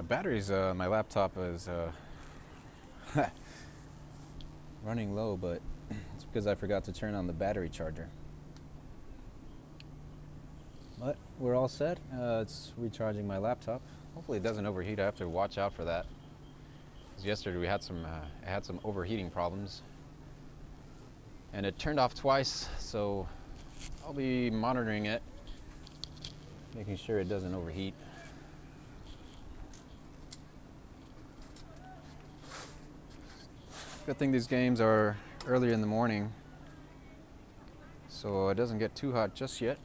My laptop is running low, but it's because I forgot to turn on the battery charger. But we're all set. It's recharging my laptop. Hopefully it doesn't overheat. I have to watch out for that. Because yesterday we had some overheating problems, and it turned off twice. So I'll be monitoring it, making sure it doesn't overheat. Good thing these games are earlier in the morning, so it doesn't get too hot just yet.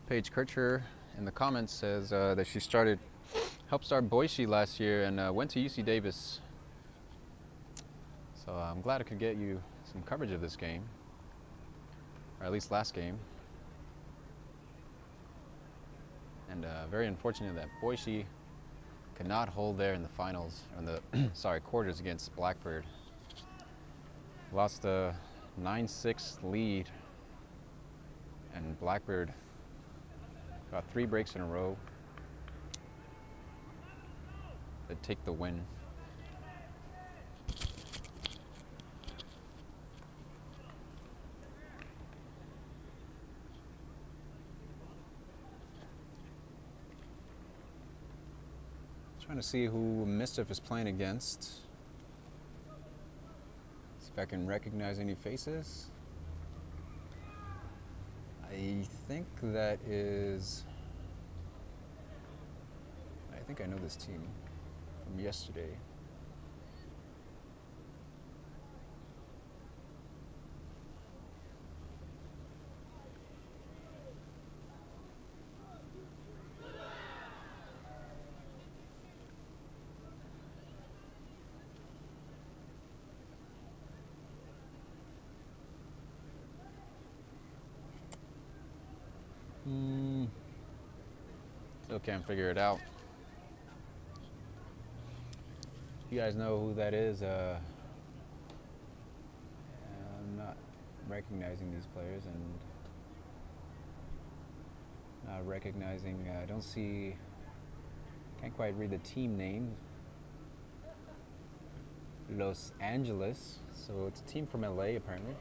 Paige Kircher in the comments says that she helped start Boise last year and went to UC Davis. So I'm glad I could get you some coverage of this game, or at least last game. And very unfortunate that Boise could not hold there in the finals, or in the quarters against Blackbird. Lost a 9-6 lead, and Blackbird got 3 breaks in a row to take the win. Trying to see who Mischief is playing against. See if I can recognize any faces. I think that is... I think I know this team from yesterday. Still can't figure it out. You guys know who that is? I'm not recognizing these players, and not recognizing, I don't see, can't quite read the team name. Los Angeles, so it's a team from LA apparently.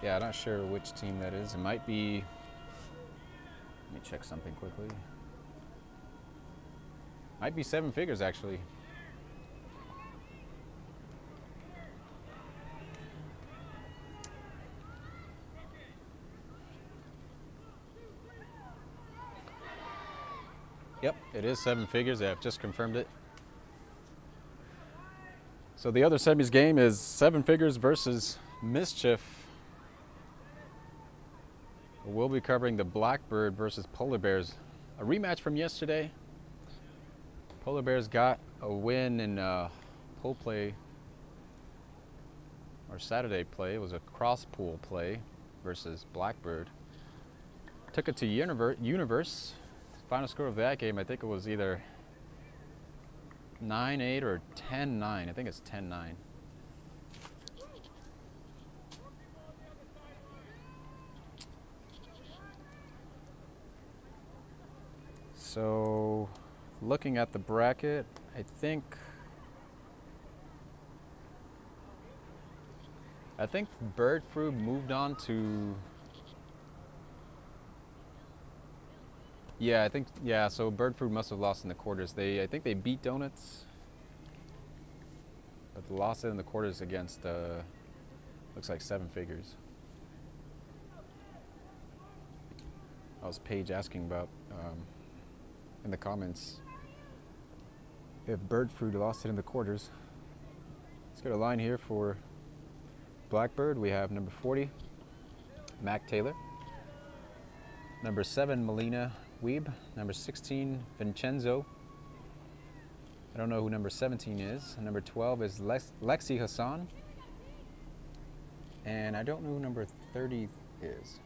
Yeah, I'm not sure which team that is. It might be, let me check something quickly. Might be Seven Figures, actually. Yep, it is Seven Figures. I've just confirmed it. So the other semis game is Seven Figures versus Mischief. We'll be covering the Blackbird versus Polar Bears. A rematch from yesterday. Polar Bears got a win in pool play, or Saturday play. It was a cross pool play versus Blackbird. Took it to Universe. Final score of that game, I think it was either 9-8 or 10-9. I think it's 10-9. So, looking at the bracket, I think Bird Fruit moved on to... Yeah, so Bird Fruit must have lost in the quarters. I think they beat Donuts, but they lost it in the quarters against, looks like Seven Figures. I was Paige asking about, in the comments, if Bird Fruit lost it in the quarters. Let's get a line here for Blackbird. We have number 40, Mac Taylor. Number 7, Melina Weeb. Number 16, Vincenzo. I don't know who number 17 is. Number 12 is Lexi Hassan. And I don't know who number 30 is.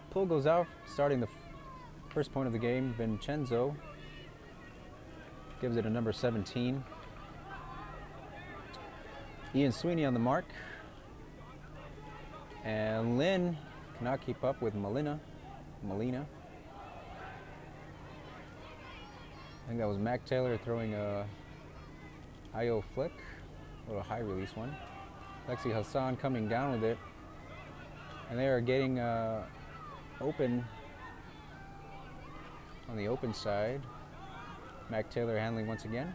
Pull goes out, starting the first point of the game. Vincenzo gives it a number 17. Ian Sweeney on the mark. And Lynn cannot keep up with Molina. I think that was Mac Taylor throwing a IO flick, a little high release one. Lexi Hassan coming down with it. And they are getting open on the open side. Mac Taylor handling once again.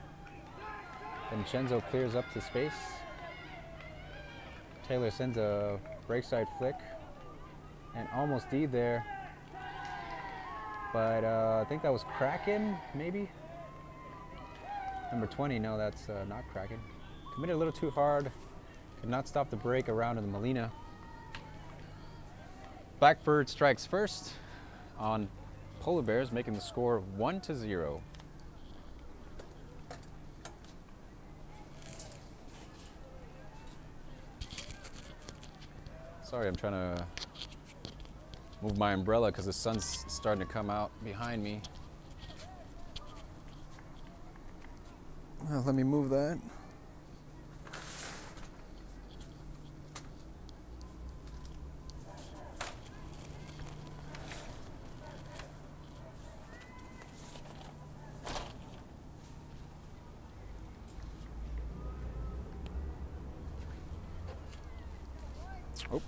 Vincenzo clears up to space. Taylor sends a break side flick and almost D there. But I think that was Kraken, maybe? Number 20, no, that's not Kraken. Committed a little too hard. Could not stop the break around to the Molina. Blackbird strikes first on Polar Bears, making the score 1-0. Sorry, I'm trying to move my umbrella because the sun's starting to come out behind me. Well, let me move that. Oh.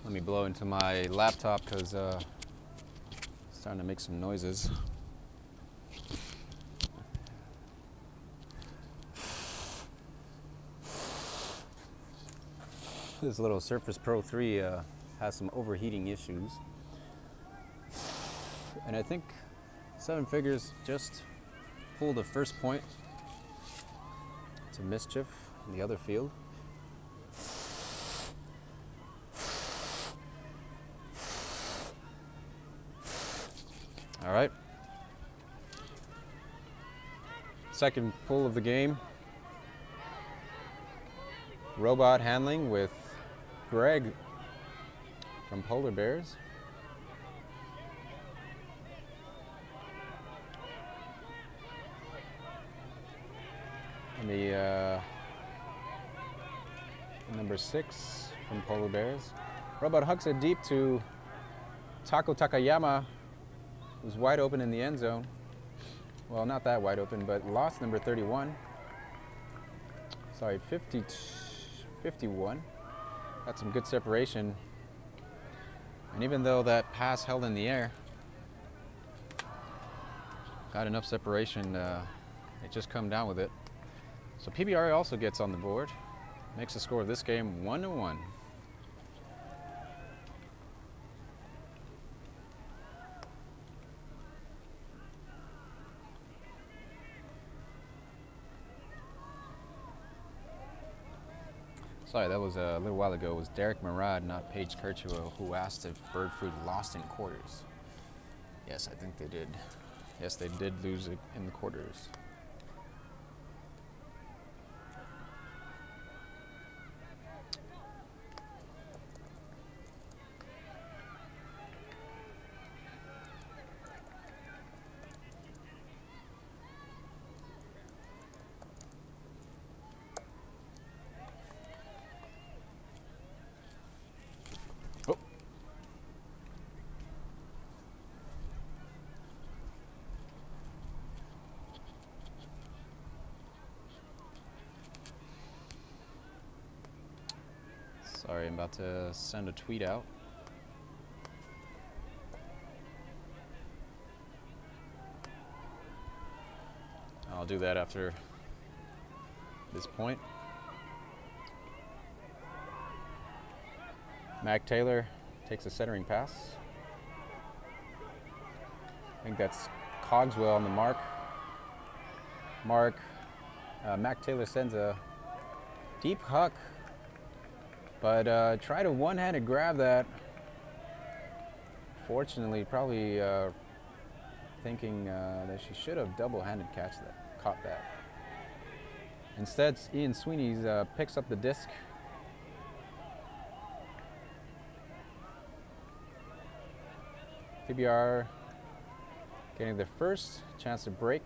Let me blow into my laptop because it's starting to make some noises. This little Surface Pro 3 has some overheating issues. And I think Seven Figures just pulled the first point to mischief in the other field. All right. Second pull of the game. Robot handling with Greg from Polar Bears. And the number 6 from Polar Bears. Robot hucks it deep to Tako Takayama, who's wide open in the end zone. Well, not that wide open, but lost number 31. Sorry, 51. Got some good separation. And even though that pass held in the air, got enough separation, it just come down with it. So PBR also gets on the board. Makes the score of this game 1-1. Sorry, that was a little while ago. It was Derek Murad, not Paige Kirchua, who asked if Bird Fruit lost in quarters. Yes, I think they did. Yes, they did lose it in the quarters. Sorry, I'm about to send a tweet out. I'll do that after this point. Mac Taylor takes a centering pass. I think that's Cogswell on the mark. mark. Mac Taylor sends a deep huck, but try to one-handed grab that. Fortunately, probably thinking that she should have double-handed caught that. Instead, Ian Sweeney picks up the disc. PBR getting their first chance to break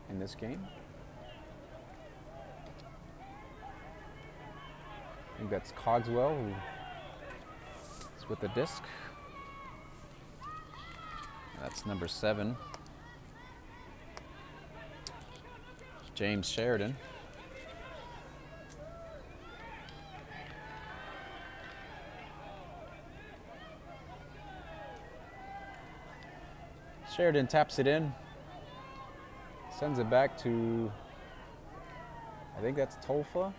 in this game. I think that's Cogswell who is with the disc. That's number 7. James Sheridan. Sheridan taps it in, sends it back to, I think that's Tolfa.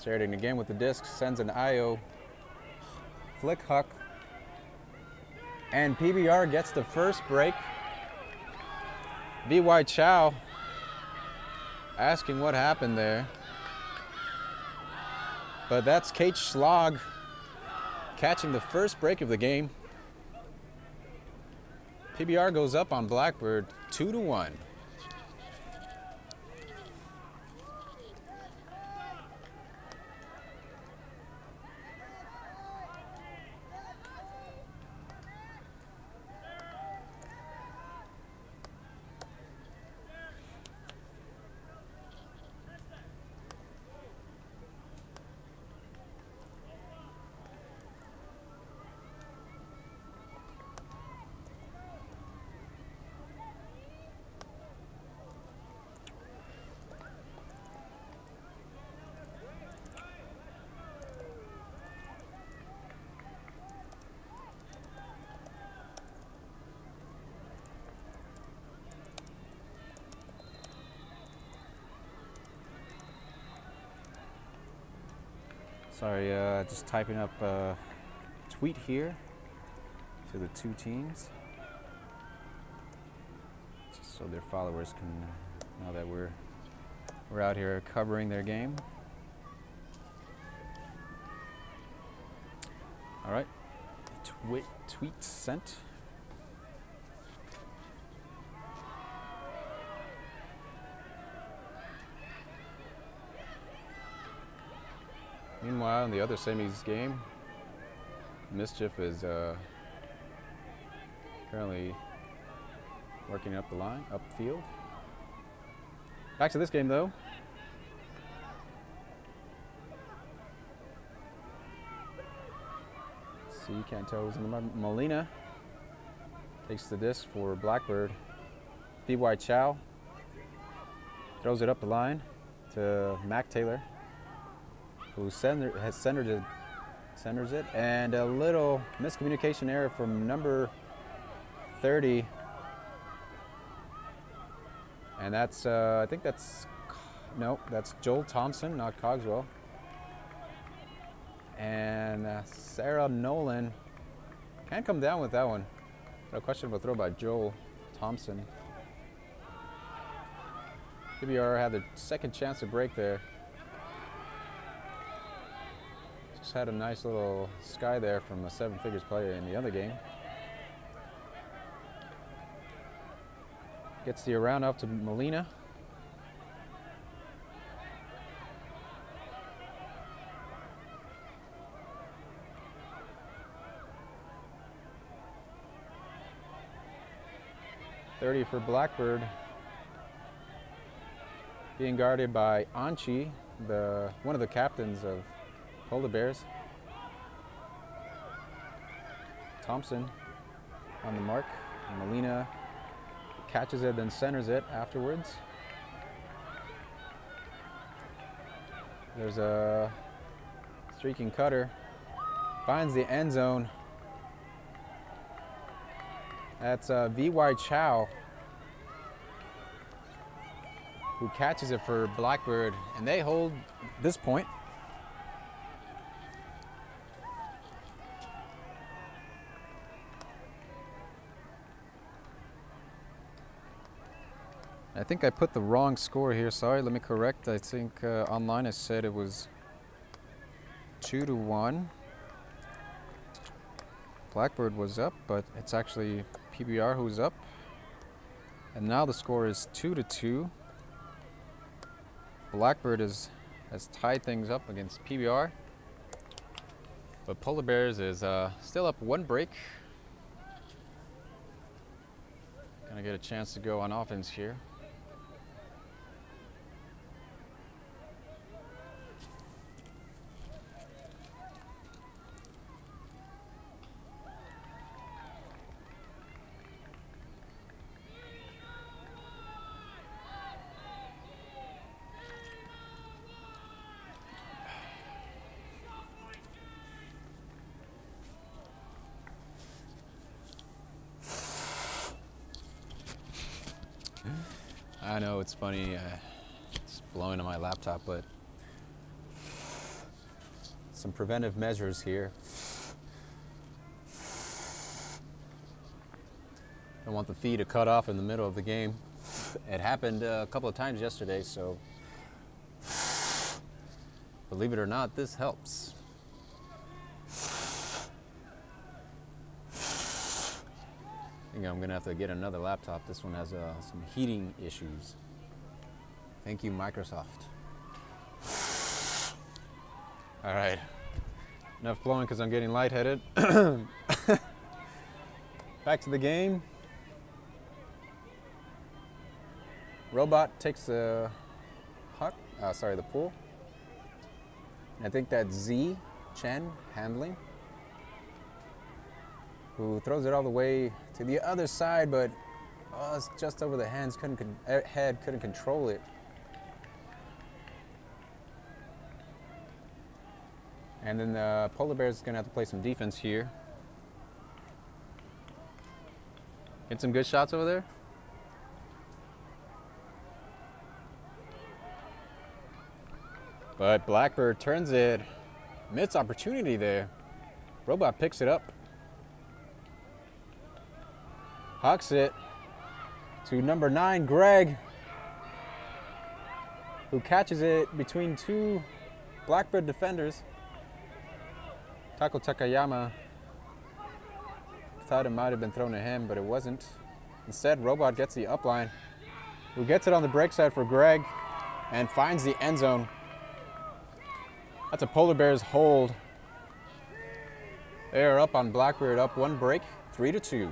Sheridan again with the disc, sends an IO, flick huck, and PBR gets the first break. VY Chow asking what happened there. But that's Kate Schlag catching the first break of the game. PBR goes up on Blackbird 2-1. Sorry, just typing up a tweet here to the two teams, just so their followers can know that we're out here covering their game. All right, tweet sent. Meanwhile, in the other semis game, Mischief is currently working up the line, upfield. Back to this game, though. Let's see, can't tell who's in the Molina takes the disc for Blackbird. VY Chow throws it up the line to Mac Taylor, who centers it, and a little miscommunication error from number 30, and that's I think that's Joel Thompson, not Cogswell, and Sarah Nolan can't come down with that one. A questionable throw by Joel Thompson. PBR had their second chance to break there. Just had a nice little sky there from a seven figures player in the other game. Gets the around up to Molina. .30 for Blackbird. Being guarded by Anchi, one of the captains of Polar Bears. Thompson on the mark. Molina catches it, then centers it afterwards. There's a streaking cutter. Finds the end zone. That's VY Chow, who catches it for Blackbird, and they hold this point. I think I put the wrong score here. Sorry, let me correct. I think online I said it was 2-1. Blackbird was up, but it's actually PBR who's up. And now the score is 2-2. Blackbird has tied things up against PBR. But Polar Bears is still up 1 break. Gonna get a chance to go on offense here. I know it's funny, it's blowing on my laptop, but some preventive measures here. Don't want the feed to cut off in the middle of the game. It happened a couple of times yesterday, so believe it or not, this helps. I think I'm gonna have to get another laptop. This one has some heating issues. Thank you, Microsoft. All right, enough blowing because I'm getting lightheaded. Back to the game. Robot takes the the pool. And I think that's Z Chen handling, who throws it all the way to the other side, but it's just over the hands. Head couldn't control it. And then the Polar Bears is gonna have to play some defense here. Get some good shots over there. But Blackbird turns it. Missed opportunity there. Robot picks it up. Hucks it to number 9, Greg, who catches it between 2 Blackbird defenders. Tako Takayama thought it might have been thrown to him, but it wasn't. Instead, Robot gets the upline, who gets it on the break side for Greg and finds the end zone. That's a Polar Bears hold. They are up on Blackbird, up 1 break, 3-2.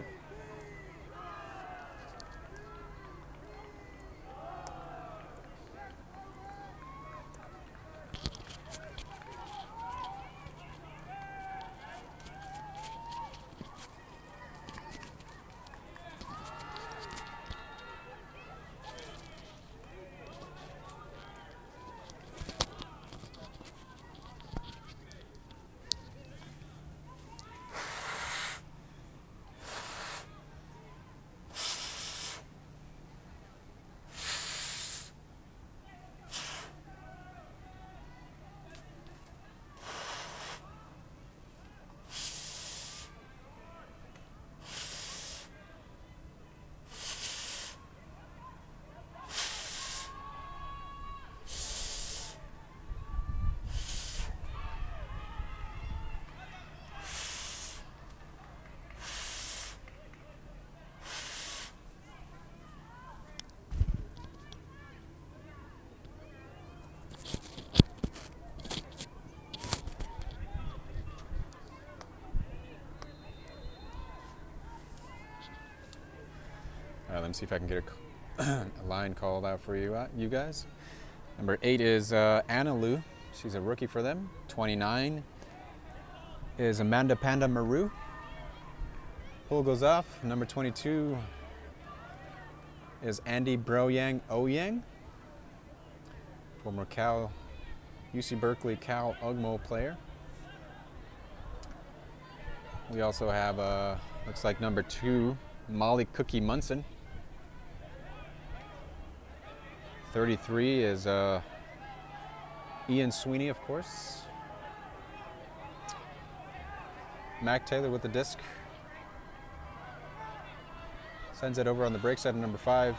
Let me see if I can get a line called out for you, you guys. Number 8 is Anna Lu. She's a rookie for them. 29 is Amanda Panda Maru. Pull goes off. Number 22 is Andy Broyang Oyang, former Cal, UC Berkeley Cal Ugmo player. We also have, looks like number 2, Molly Cookie Munson. 33 is Ian Sweeney, of course. Mac Taylor with the disc. Sends it over on the break side of number 5.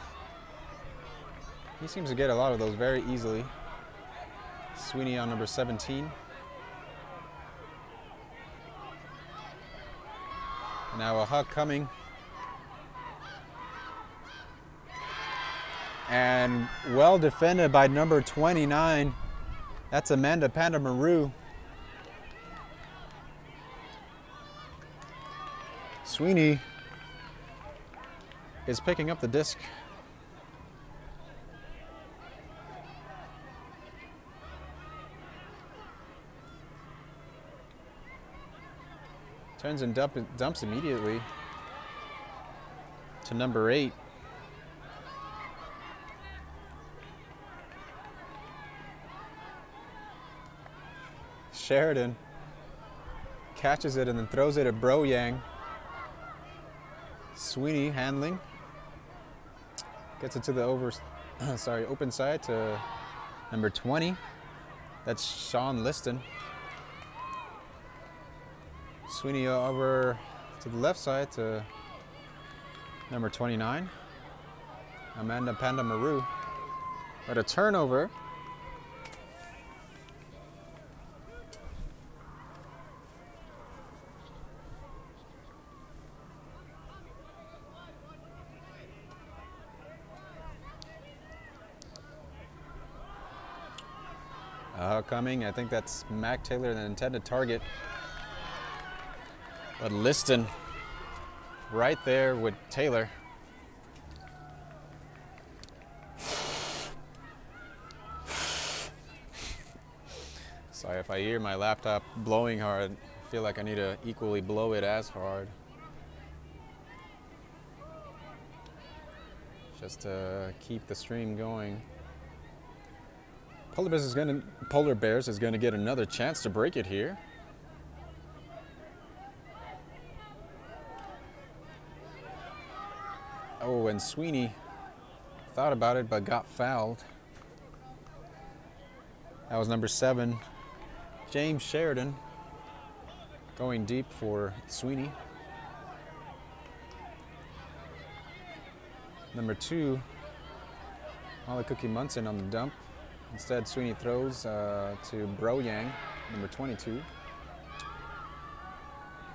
He seems to get a lot of those very easily. Sweeney on number 17. Now a huck coming. And well defended by number 29. That's Amanda Panda Maru. Sweeney is picking up the disc. Turns and dumps immediately to number 8. Sheridan catches it and then throws it at Bro Yang. Sweeney handling. Gets it to the open side to number 20. That's Sean Liston. Sweeney over to the left side to number 29, Amanda Panda Maru. But a turnover. Coming, I think that's Mac Taylor, the intended target. But Liston right there with Taylor. Sorry if I hear my laptop blowing hard. I feel like I need to equally blow it as hard. Just to keep the stream going. Polar Bears is gonna get another chance to break it here. Oh, and Sweeney thought about it but got fouled. That was number 7, James Sheridan, going deep for Sweeney. Number 2, Molly Cookie Munson on the dump. Instead, Sweeney throws to Bro Yang, number 22.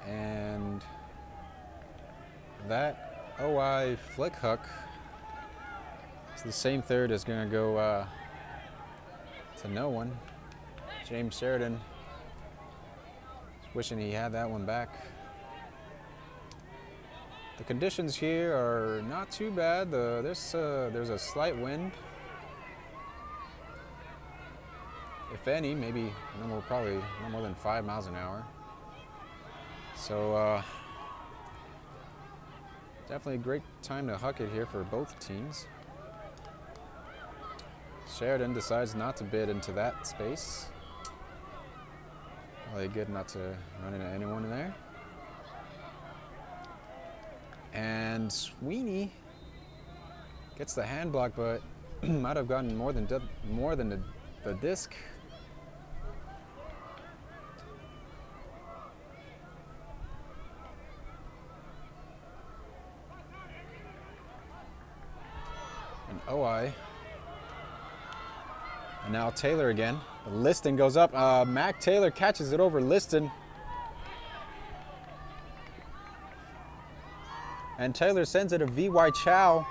And that OI flick hook, so the same third is going to go to no one. James Sheridan wishing he had that one back. The conditions here are not too bad. There's a slight wind. If any, maybe probably no more than 5 miles an hour. So definitely a great time to huck it here for both teams. Sheridan decides not to bid into that space. Really good not to run into anyone in there. And Sweeney gets the hand block, but might have gotten more than the disc. And OI. And now Taylor again. Liston goes up. Mac Taylor catches it over Liston. And Taylor sends it to VY Chow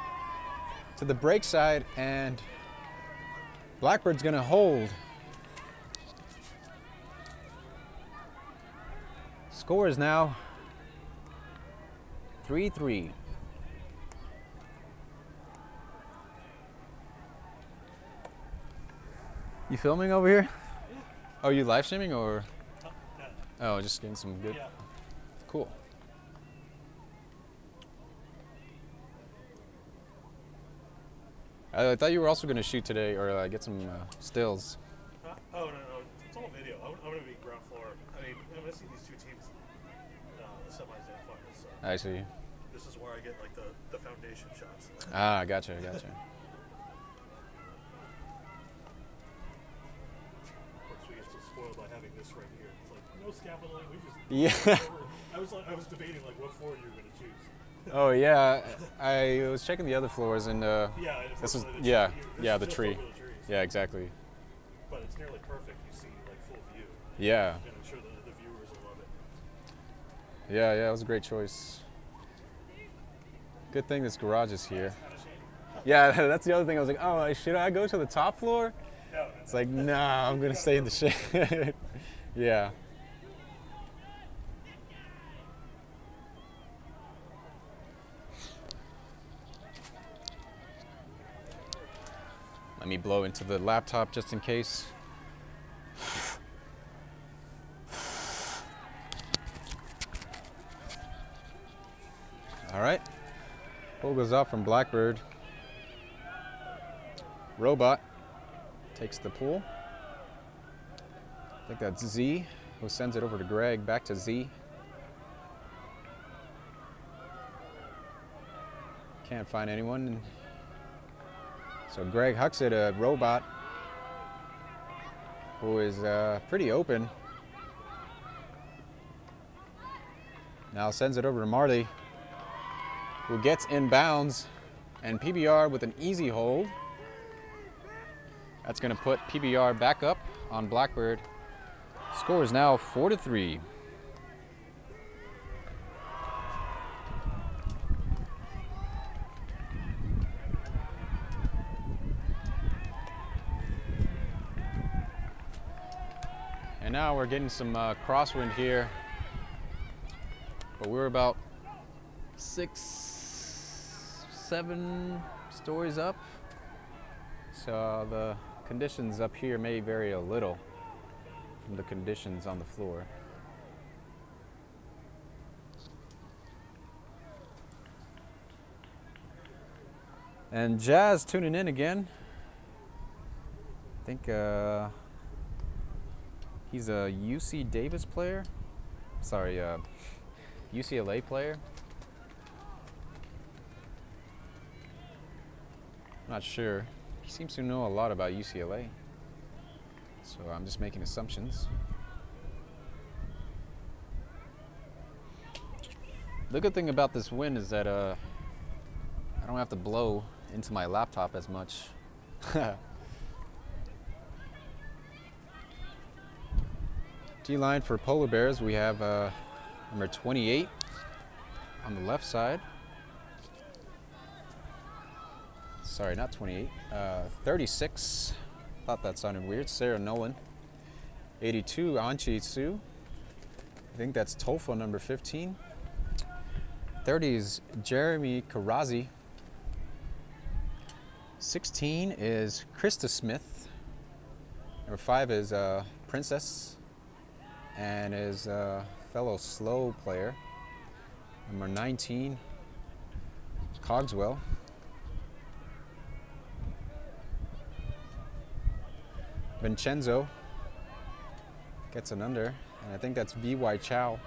to the break side, and Blackbird's gonna hold. Score is now 3-3. You filming over here? Yeah. Oh, you live streaming or? No. Oh, just getting some good. Yeah. Cool. I thought you were also going to shoot today or get some stills. Oh, no. It's all video. I'm going to be ground floor. I mean, I'm going to see these two teams, the semis and finals. So I see. this is where I get like the foundation shots. Ah, gotcha. Of course, we get so spoiled by having this right here. It's like no scaffolding. We just Yeah. I was debating like what floor you were going to choose. Oh yeah, I was checking the other floors and Yeah, this is unfortunately, yeah this yeah is the just tree. over the trees. Yeah, exactly. But it's nearly perfect. You see like full view, Yeah, and I'm sure the viewers will love it. yeah, it was a great choice. Good thing this garage is here. Yeah, that's the other thing. I was like, oh, should I go to the top floor? No, It's like, nah, I'm gonna stay in the shade. Yeah. Let me blow into the laptop just in case. All right. Pull goes off from Blackbird. Robot takes the pull. I think that's Z, who sends it over to Greg, back to Z. Can't find anyone. So Greg hucks it a Robot, who is pretty open. Now sends it over to Marley, who gets inbounds, and PBR with an easy hold. That's going to put PBR back up on Blackbird. Score is now 4-3. And now we're getting some crosswind here, but we're about 6, 7 stories up. So the conditions up here may vary a little from the conditions on the floor. And Jazz tuning in again. I think he's a UC Davis player. Sorry, UCLA player. Not sure. He seems to know a lot about UCLA. So I'm just making assumptions. The good thing about this wind is that I don't have to blow into my laptop as much. D-line for Polar Bears, we have number 28 on the left side. Sorry, not 28. 36. Thought that sounded weird. Sarah Nolan. 82, Anchi Su. I think that's Tofa, number 15. 30 is Jeremy Karazi. 16 is Krista Smith. Number 5 is Princess, and is a fellow slow player. Number 19, Cogswell. Vincenzo gets an under, and I think that's V.Y. Chow,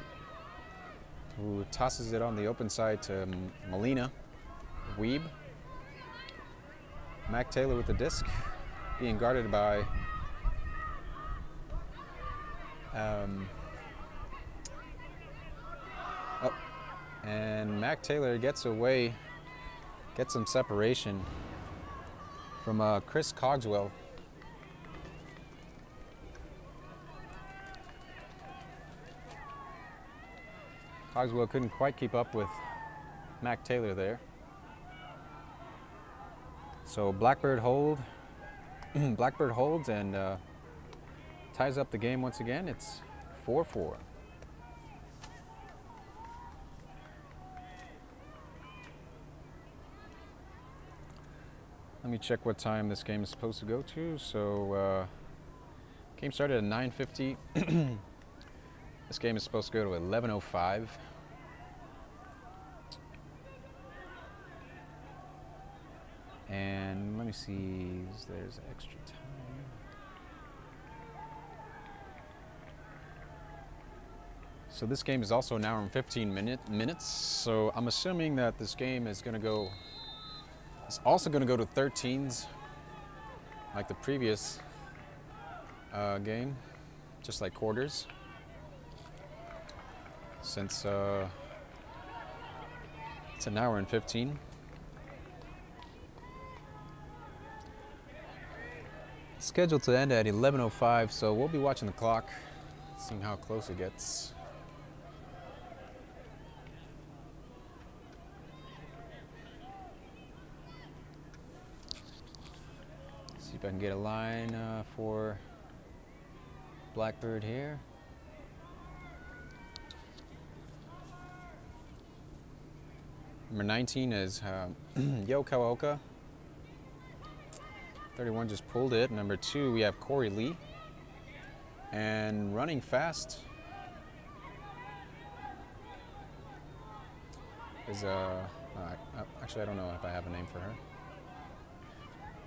who tosses it on the open side to Molina. Weeb. Mac Taylor with the disc, being guarded by and Mac Taylor gets away, gets some separation from Chris Cogswell. Cogswell couldn't quite keep up with Mac Taylor there. So Blackbird hold. Blackbird holds and ties up the game once again. It's 4-4. Let me check what time this game is supposed to go to. So game started at 9:50. This game is supposed to go to 11:05. And let me see, there's extra time. So this game is also an hour and 15 minutes. So I'm assuming that this game is going to go, it's also going to go to 13s, like the previous game, just like quarters. Since It's an hour and 15. Scheduled to end at 11:05, so we'll be watching the clock, seeing how close it gets. See if I can get a line for Blackbird here. Number 19 is Yo Kawaoka. 31 just pulled it. Number 2, we have Corey Lee. And running fast is actually I don't know if I have a name for her.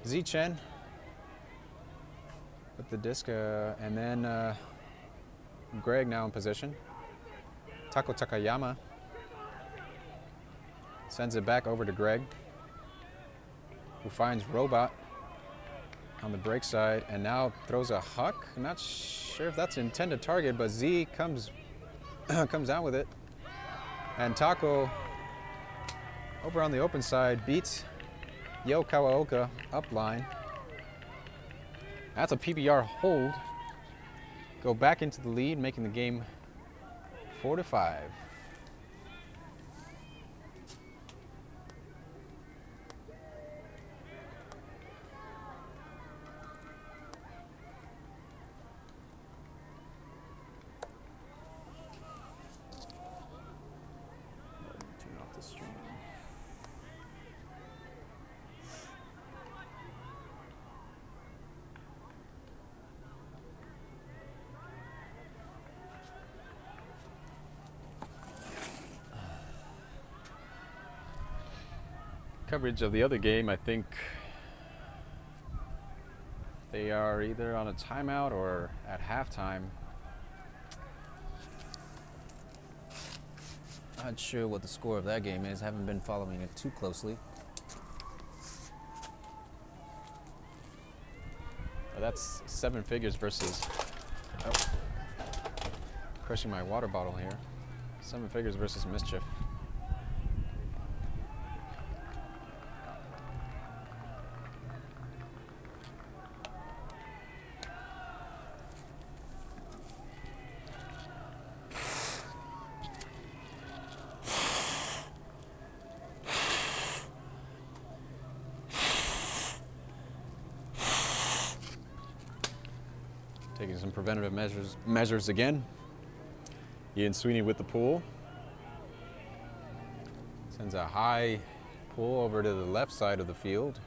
Z Chen with the disc, and then Greg now in position. Tako Takayama sends it back over to Greg, who finds Robot on the break side and now throws a huck. I'm not sure if that's intended target, but Z comes down with it. And Taco over on the open side beats Yo Kawaoka up line. That's a PBR hold. Go back into the lead, making the game 4-5. Coverage of the other game, I think they are either on a timeout or at halftime. Not sure what the score of that game is. Haven't been following it too closely. Oh, that's Seven Figures versus, crushing my water bottle here. Seven Figures versus Mischief. Taking some preventative measures again. Ian Sweeney with the pull. Sends a high pull over to the left side of the field.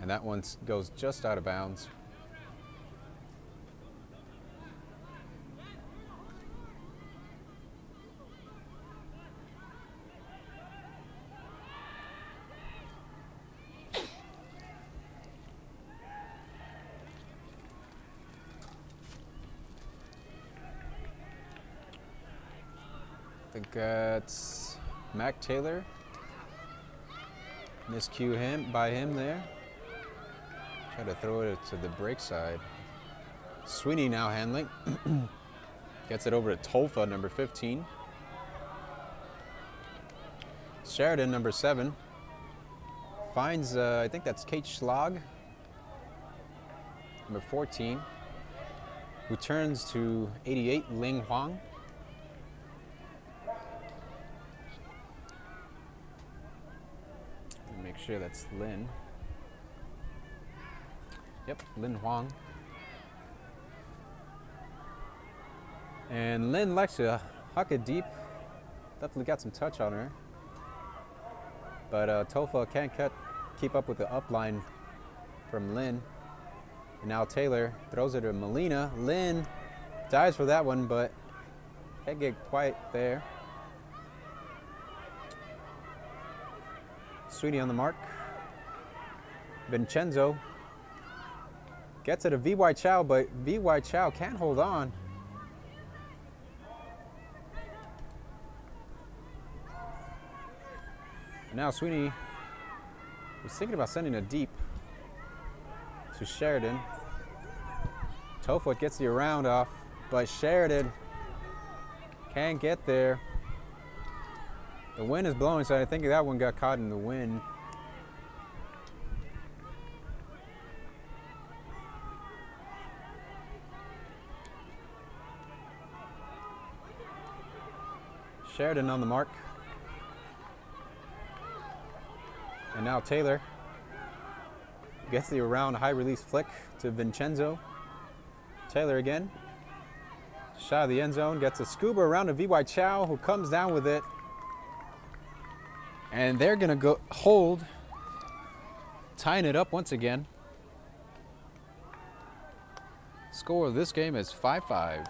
And that one goes just out of bounds. I think it's Mac Taylor. Miscue by him there. Try to throw it to the break side. Sweeney now handling. Gets it over to Tolfa, number 15. Sheridan, number 7. Finds, I think that's Kate Schlag, number 14. Who turns to 88, Ling Huang. Make sure that's Lin. Yep, Lin Huang. And Lin likes to huck it deep. Definitely got some touch on her. But Tolfa can't keep up with the upline from Lin. And now Taylor throws it to Molina. Lin dives for that one, but can't get quite there. Sweeney on the mark. Vincenzo gets it to VY Chow, but VY Chow can't hold on. Now Sweeney was thinking about sending a deep to Sheridan. Toefoot gets the around off, but Sheridan can't get there. The wind is blowing, so I think that one got caught in the wind. Sheridan on the mark. And now Taylor gets the around high release flick to Vincenzo. Taylor again. Shot of the end zone, gets a scuba around to VY Chow, who comes down with it. And they're gonna go hold, tying it up once again. Score of this game is 5-5.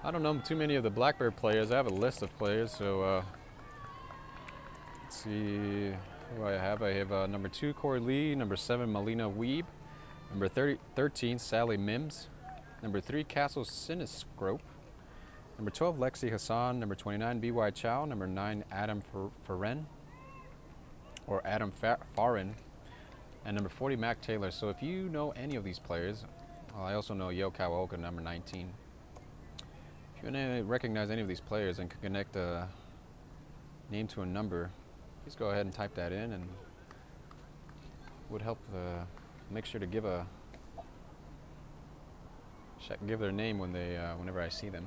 I don't know too many of the Blackbird players. I have a list of players, so let's see who I have. I have number 2, Corey Lee, number 7, Melina Weeb, number 13, Sally Mims, number 3, Castle Siniscrope, number 12, Lexi Hassan, number 29, BY Chow, number 9, Adam Farin, or Adam Farin, and number 40, Mac Taylor. So if you know any of these players, I also know Yo Kawaoka, number 19. If you recognize any of these players and can connect a name to a number, please go ahead and type that in, and would help make sure to give their name when they whenever I see them.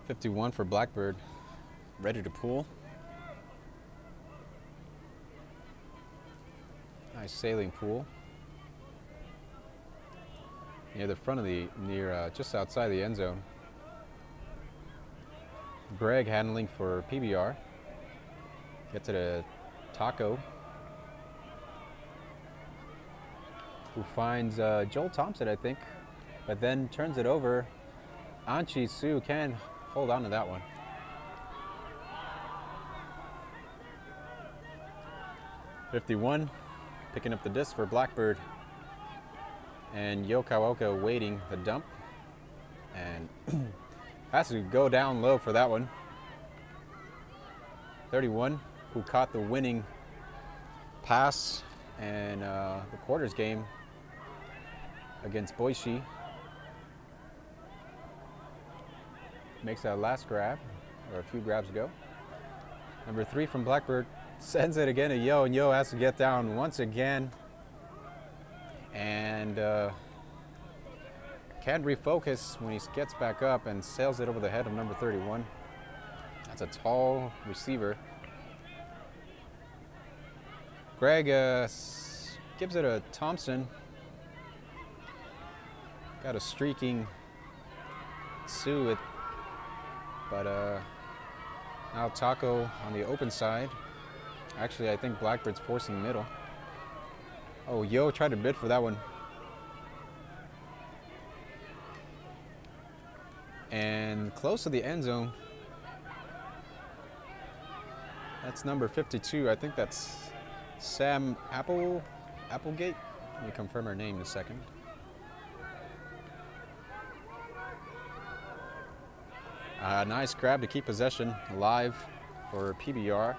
.51 for Blackbird, ready to pull. Nice sailing pool. Near the front of just outside the end zone. Greg handling for PBR. Gets it to Taco, who finds Joel Thompson, I think, but then turns it over. Anchi Su can hold on to that one. .51, picking up the disc for Blackbird. And Yo Kawaoka waiting the dump. And has to go down low for that one. 31, who caught the winning pass and the quarters game against Boise. Makes that last grab, or a few grabs ago. Number 3 from Blackbird sends it again to Yo, and Yo has to get down once again. And can't refocus when he gets back up and sails it over the head of number 31. That's a tall receiver. Greg gives it a Thompson. Got a streaking Sue, but now Taco on the open side. Actually, I think Blackbird's forcing middle. Oh, Yo tried to bid for that one. And close to the end zone. That's number 52. I think that's Sam Applegate. Let me confirm her name in a second. Nice grab to keep possession alive for PBR.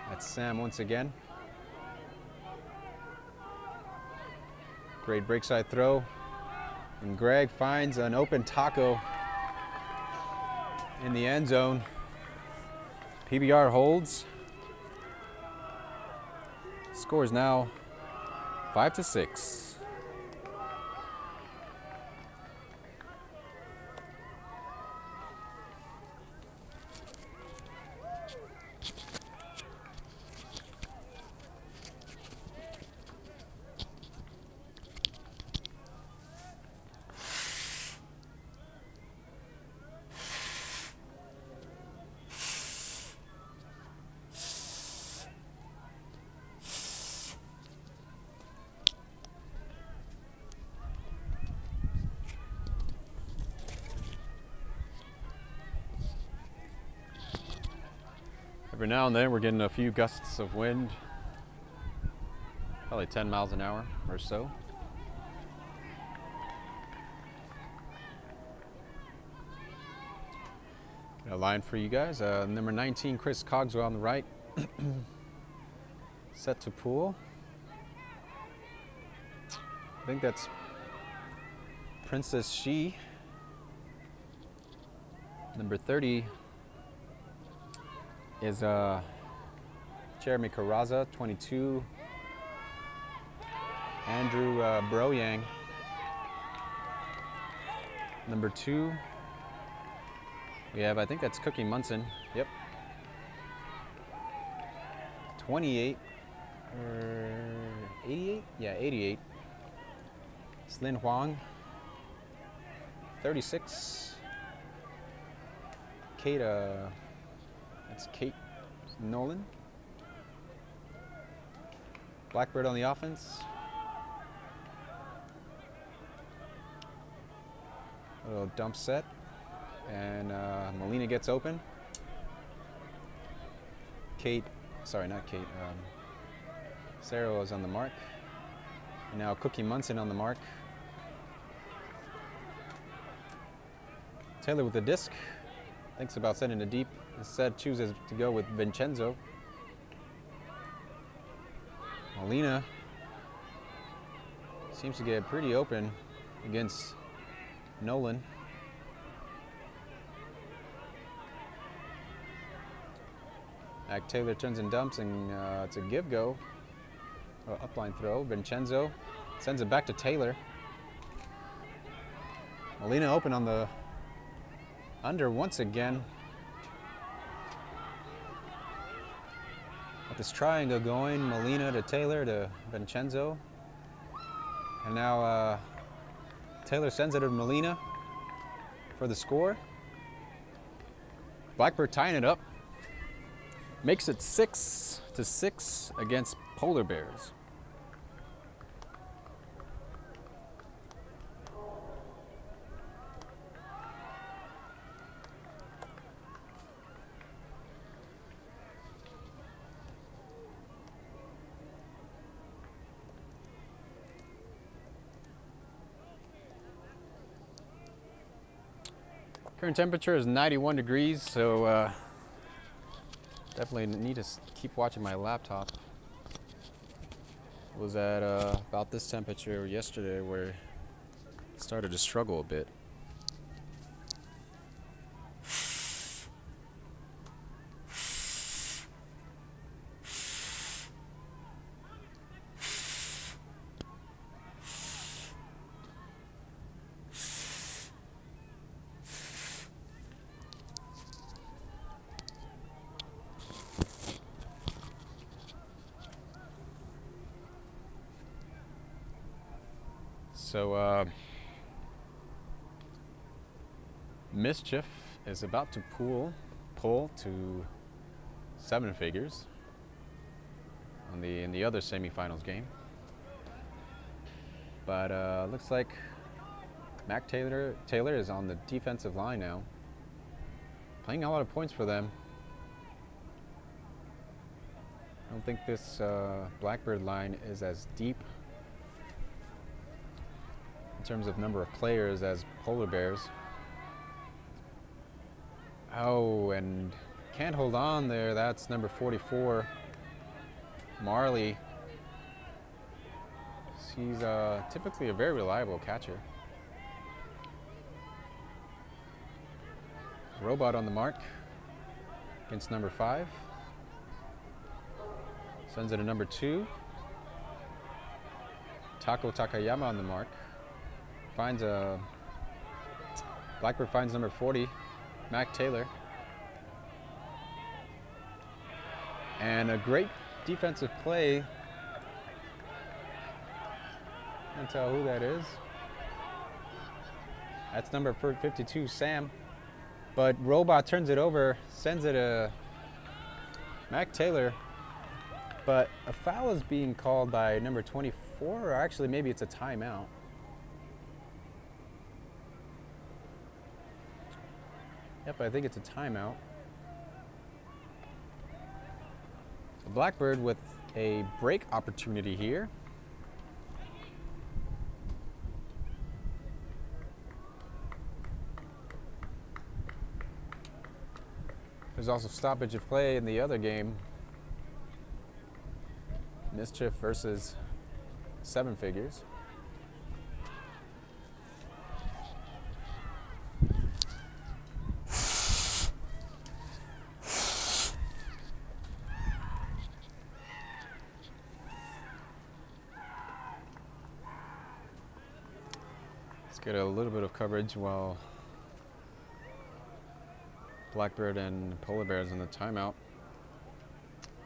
That's Sam once again. Great break side throw. And Greg finds an open Taco in the end zone. PBR holds. Score is now 5-6. Every now and then we're getting a few gusts of wind, probably 10 miles an hour or so. Got a line for you guys. Number 19, Chris Cogswell on the right. Set to pool. I think that's Princess She. Number 30 is Jeremy Carraza, 22. Andrew Broyang. Number 2. We have, I think that's Cookie Munson. Yep. 28. 88? Yeah, 88. Slin Huang. 36. Kate, that's Kate Nolan. Blackbird on the offense. A little dump set. And Molina gets open. Cerro is on the mark. And now Cookie Munson on the mark. Taylor with the disc. Thinks about sending it deep. Instead chooses to go with Vincenzo. Molina seems to get pretty open against Nolan. Mac Taylor turns and dumps, and it's a give-go. Upline throw. Vincenzo sends it back to Taylor. Molina open on the under once again. Got this triangle going. Molina to Taylor to Vincenzo. And now Taylor sends it to Molina for the score. Blackbird tying it up. Makes it 6-6 against Polar Bears. Current temperature is 91 degrees, so definitely need to keep watching my laptop. It was at about this temperature yesterday where it started to struggle a bit. So, Mischief is about to pull to 7 figures in the other semifinals game. But looks like Mac Taylor is on the defensive line now, playing a lot of points for them. I don't think this Blackbird line is as deep in terms of number of players as Polar Bears. Oh, and can't hold on there. That's number 44, Marley. She's typically a very reliable catcher. Robot on the mark against number 5. Sends it to number 2. Tako Takayama on the mark. Finds Blackbird finds number 40, Mac Taylor. And a great defensive play. Can't tell who that is. That's number 52, Sam. But Robot turns it over, sends it to Mac Taylor. But a foul is being called by number 24, or actually maybe it's a timeout. Yep, I think it's a timeout. Blackbird with a break opportunity here. There's also stoppage of play in the other game. Mischief versus Seven Figures. Let's get a little bit of coverage while Blackbird and Polar Bears in the timeout.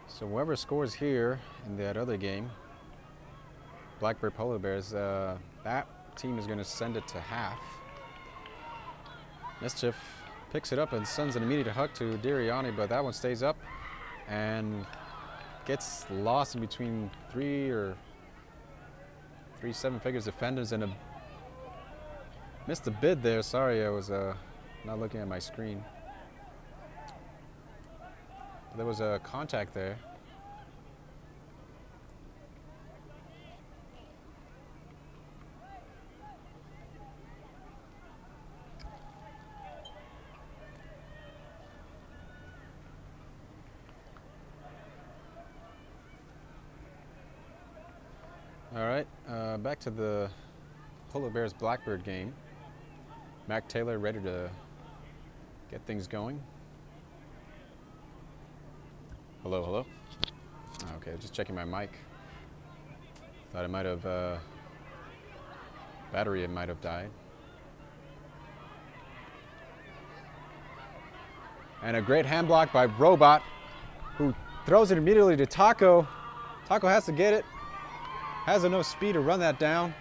So whoever scores here in that other game, Blackbird Polar Bears, that team is going to send it to half. Mischief picks it up and sends an immediate hug to Diriani, but that one stays up and gets lost in between three Seven Figures defenders and missed a bid there. Sorry, I was not looking at my screen. There was a contact there. All right, back to the Polar Bears Blackbird game. Mac Taylor ready to get things going. Hello, hello. Okay, just checking my mic. Thought it might have, battery might have died. And a great hand block by Robot, who throws it immediately to Taco. Taco has to get it. Has enough speed to run that down.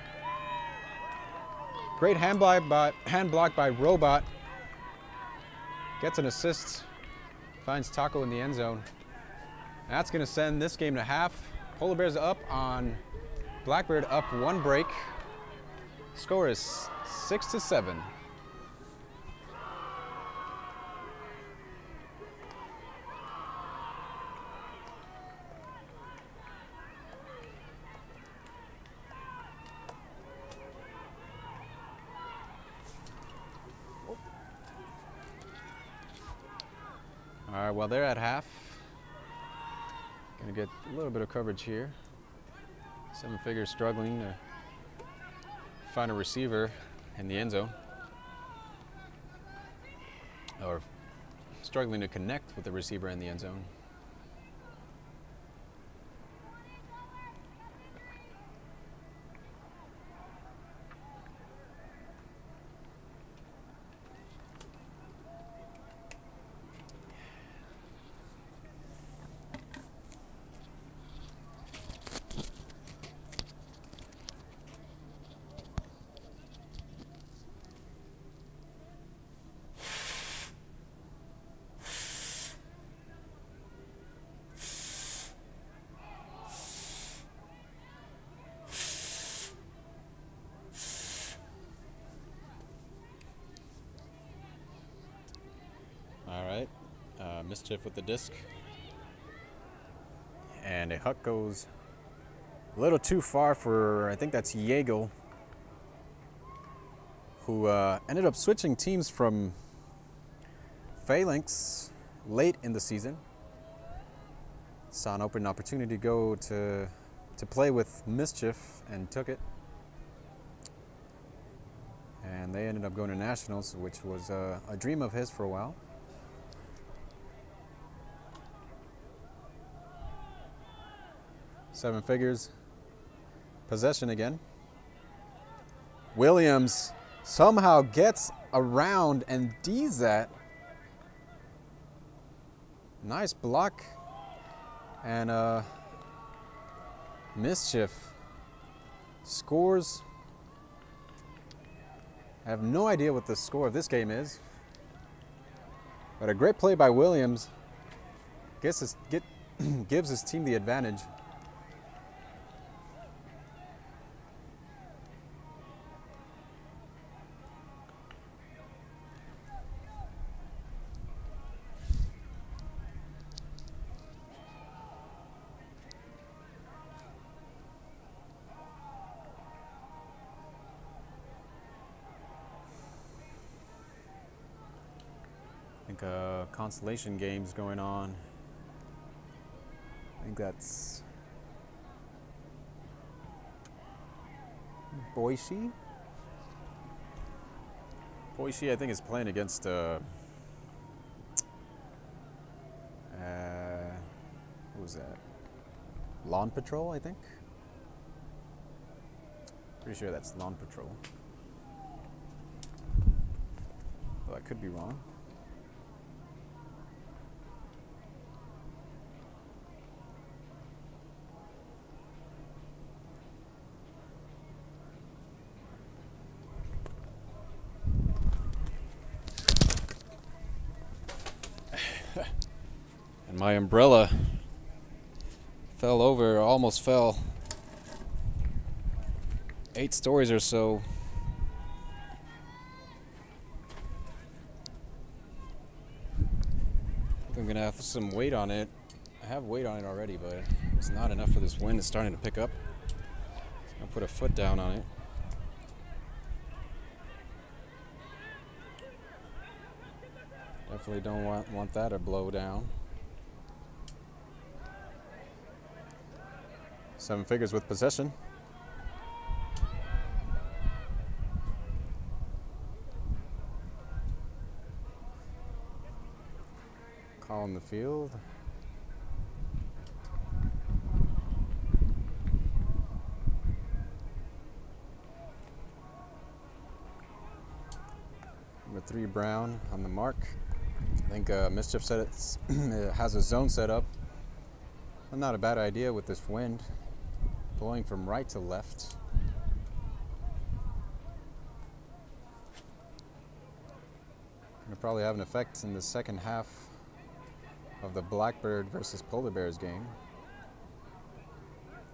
Great hand block by Robot. Gets an assist. Finds Taco in the end zone. That's going to send this game to half. Polar Bears up on Blackbird, up one break. Score is 6-7. All right, well, they're at half. Gonna get a little bit of coverage here. Seven Figures struggling to find a receiver in the end zone, or struggling to connect with the receiver in the end zone. Mischief with the disc, and a huck goes a little too far for, I think that's Yeagle, who ended up switching teams from Phalanx late in the season. Saw an open opportunity to go to play with Mischief and took it. And they ended up going to Nationals, which was a dream of his for a while. Seven Figures, possession again. Williams somehow gets around and D's that. Nice block. And Mischief scores. I have no idea what the score of this game is, but a great play by Williams gives his team the advantage. think constellation games going on. I think that's Boise. Boise, I think, is playing against what was that? Lawn Patrol, I think. Pretty sure that's Lawn Patrol. Though I could be wrong. And my umbrella fell over, almost fell. 8 stories or so. I'm gonna have some weight on it. I have weight on it already, but it's not enough for this wind. It's starting to pick up. So I'll put a foot down on it. Definitely don't want that to blow down. 7 figures with possession. Call in the field. Number 3 Brown on the mark. I think Mischief said it has a zone set up. Well, not a bad idea with this wind blowing from right to left. It'll probably have an effect in the second half of the Blackbird versus Polar Bears game.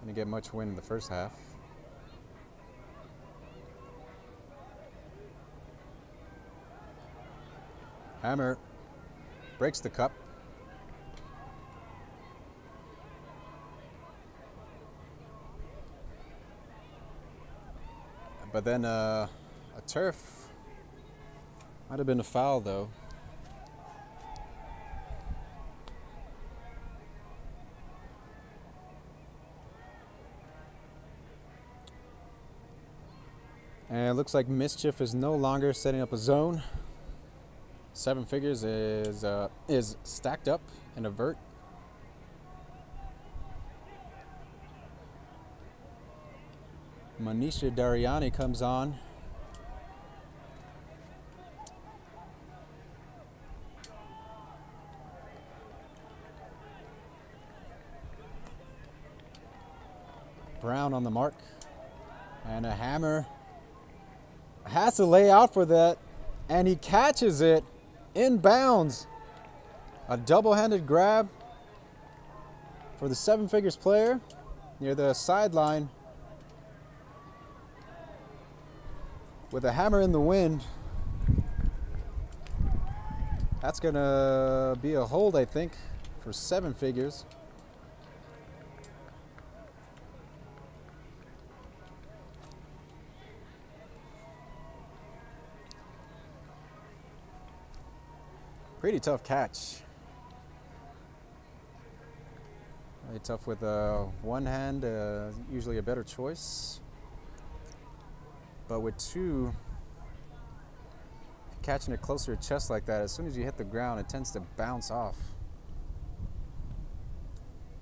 Didn't get much wind in the first half. Hammer breaks the cup. But then a turf. Might have been a foul though. And it looks like Mischief is no longer setting up a zone. 7 figures is stacked up in a vert. Manisha Dariani comes on. Brown on the mark. And a hammer. Has to lay out for that. And he catches it in bounds. A double-handed grab for the 7 figures player near the sideline. With a hammer in the wind. That's gonna be a hold, I think, for 7 figures. Pretty tough catch. Really tough with one hand, usually a better choice. But with 2, catching it closer to chest like that, as soon as you hit the ground, it tends to bounce off.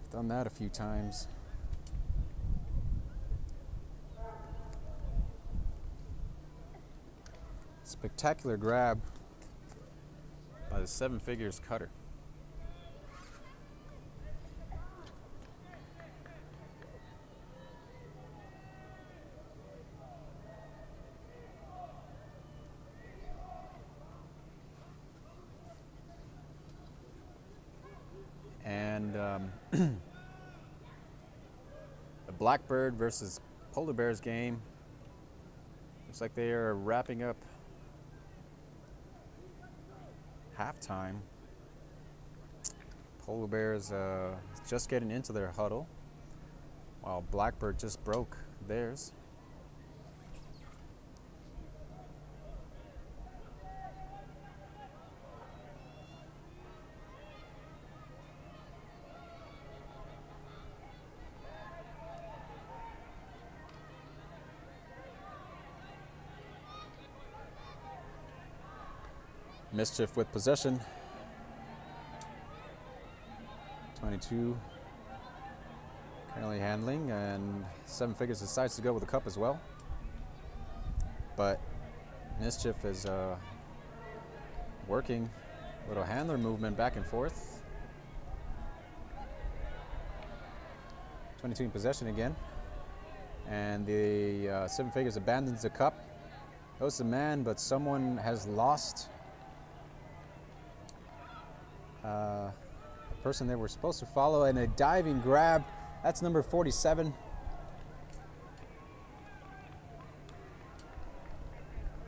I've done that a few times. Spectacular grab by the 7 figures cutter. And the Blackbird versus Polar Bears game. Looks like they are wrapping up halftime. Polar Bears just getting into their huddle, while Blackbird just broke theirs. Mischief with possession. 22 currently handling, and Seven Figures decides to go with the cup as well. But Mischief is working a little handler movement back and forth. 22 in possession again. And the Seven Figures abandons the cup. Goes to man, but someone has lost the person they were supposed to follow, and a diving grab. That's number 47.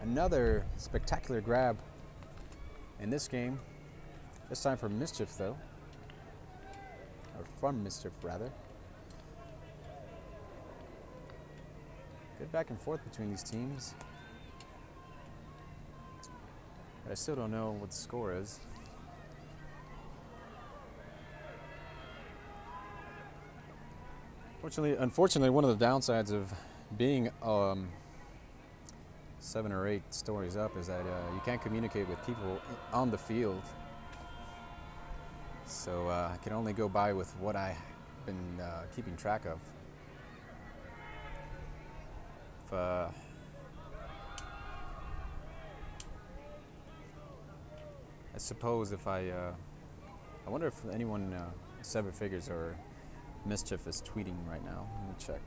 Another spectacular grab in this game. This time for Mischief, though. Or from Mischief, rather. Good back and forth between these teams. But I still don't know what the score is. Unfortunately, one of the downsides of being 7 or 8 stories up is that you can't communicate with people on the field. So I can only go by with what I've been keeping track of. I suppose if I wonder if anyone Seven Figures or Mischief is tweeting right now. Let me check.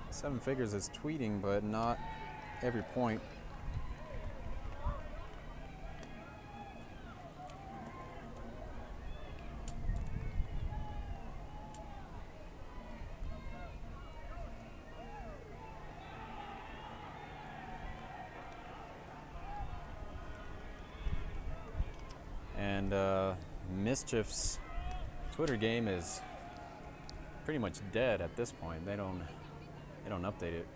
Seven Figures is tweeting, but not every point. And Mischief's Twitter game is pretty much dead at this point. They don't update it.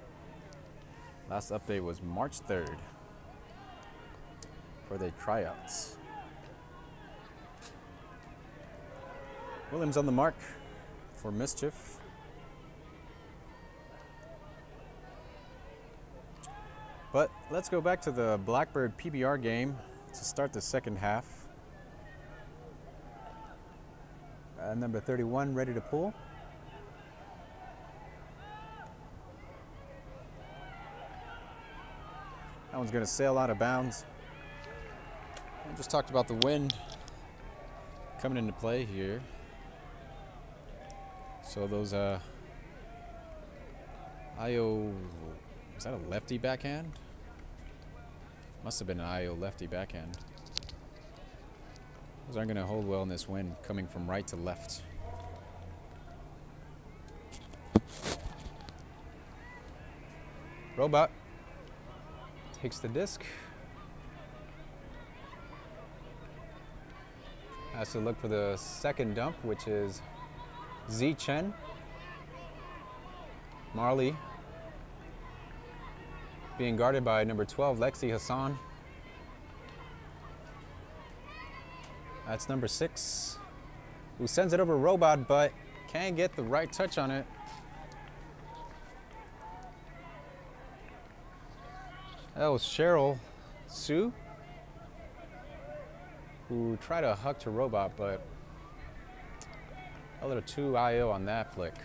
Last update was March 3rd for the tryouts. Williams on the mark for Mischief. But let's go back to the Blackbird PBR game to start the second half. Number 31 ready to pull. That one's going to sail out of bounds. I just talked about the wind coming into play here. So those IO, is that a lefty backhand? Must have been an IO lefty backhand. Those aren't going to hold well in this wind coming from right to left. Robot takes the disc. Has to look for the second dump, which is Z Chen. Marley being guarded by number 12, Lexi Hassan. That's number 6, who sends it over Robot, but can't get the right touch on it. That was Cheryl Sue, who tried to hook to Robot, but a little too IO on that flick.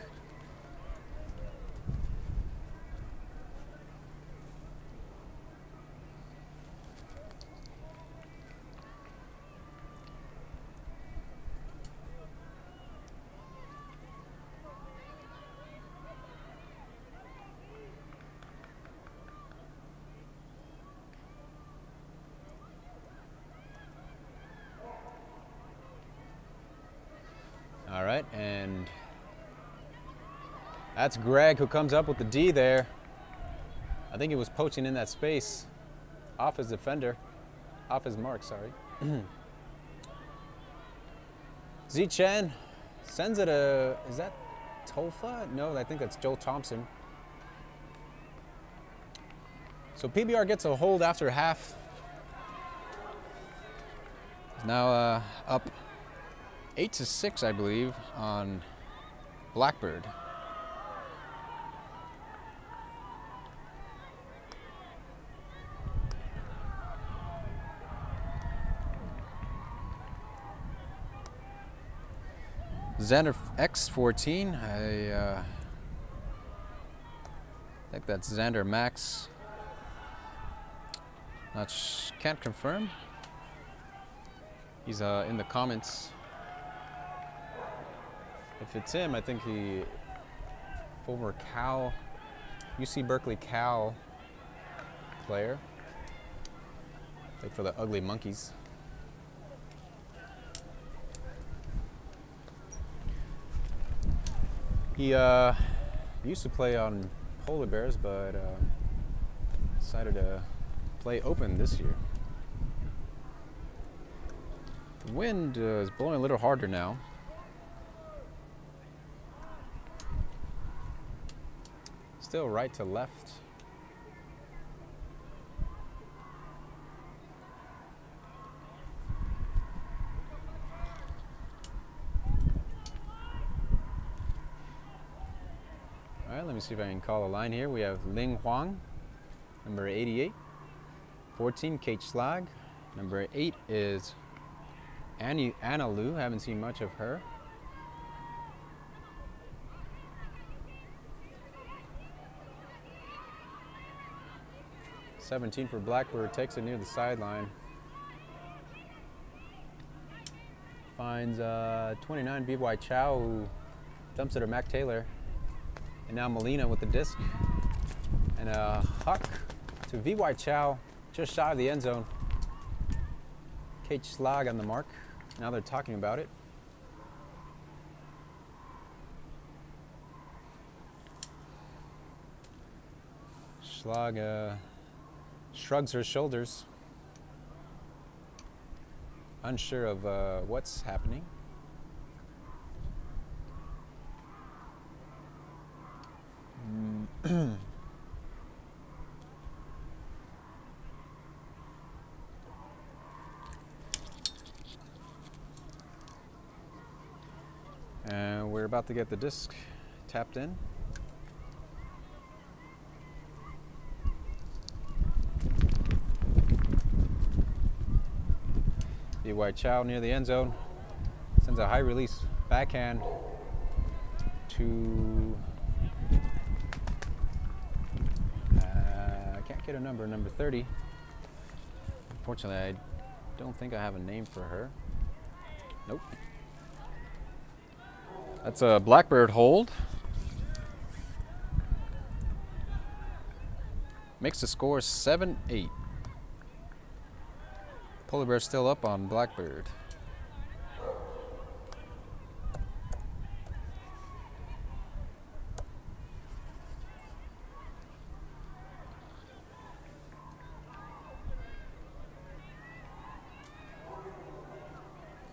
All right, and that's Greg who comes up with the D there. I think he was poaching in that space off his defender, off his mark, sorry. Z Chen sends it is that Tofa? No, I think that's Joe Thompson. So PBR gets a hold after half. Now up 8-6, I believe, on Blackbird. Xander X14, I think that's Xander Max. Can't confirm. He's in the comments. If it's him, I think he former Cal, UC Berkeley Cal player. Played for the Ugly Monkeys. He used to play on Polar Bears, but decided to play open this year. The wind is blowing a little harder now. Still right to left. All right, let me see if I can call a line here. We have Ling Huang, number 88. 14, Kate Schlag. Number 8 is Anna Liu. Haven't seen much of her. $17 for Blackbird, takes it near the sideline. Finds 29 B.Y. Chow, who dumps it to Mac Taylor. And now Molina with the disc. And a huck to V.Y. Chow, just shy of the end zone. Kate Schlag on the mark. Now they're talking about it. Schlag shrugs her shoulders, unsure of what's happening. And we're about to get the disc tapped in. B.Y. Chow near the end zone. Sends a high release backhand to, I can't get a number 30. Unfortunately, I don't think I have a name for her. Nope. That's a Blackbird hold. Makes the score 7-8. Polar Bear still up on Blackbird.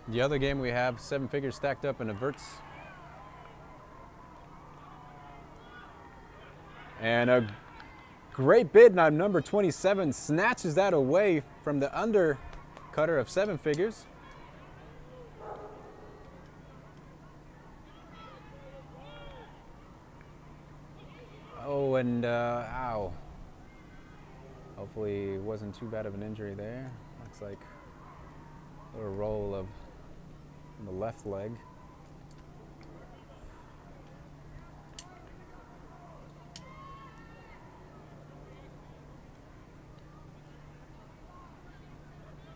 The other game we have 7 figures stacked up in Averts. And a great bid on number 27, snatches that away from the undercutter of 7 figures. Oh, and ow. Hopefully it wasn't too bad of an injury there. Looks like a little roll of the left leg.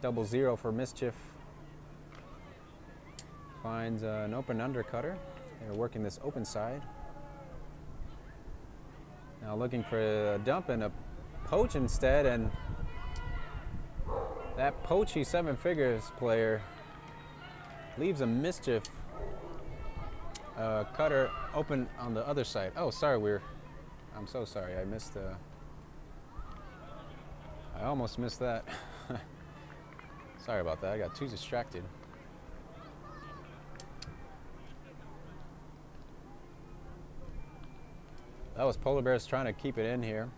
Double zero for Mischief. Finds an open undercutter. They're working this open side. Now looking for a dump and a poach instead, and that poachy 7 figures player leaves a Mischief cutter open on the other side. Oh, sorry, I'm so sorry. I almost missed that. Sorry about that, I got too distracted. That was Polar Bears trying to keep it in here.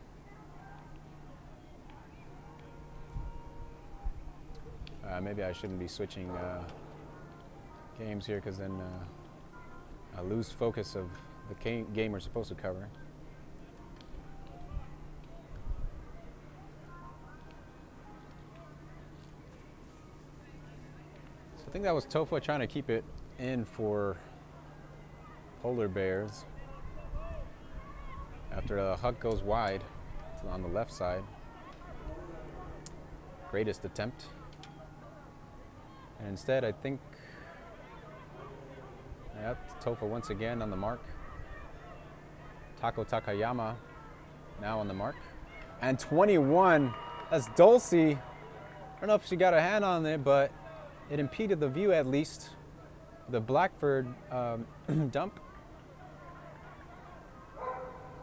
Maybe I shouldn't be switching games here, because then I lose focus of the game we're supposed to cover. So I think that was Tofa trying to keep it in for Polar Bears after the Huck goes wide on the left side. Greatest attempt. And instead, I think, yep, Tofa once again on the mark. Tako Takayama now on the mark. And 21, that's Dulce. I don't know if she got a hand on it, but it impeded the view at least. The Blackbird dump.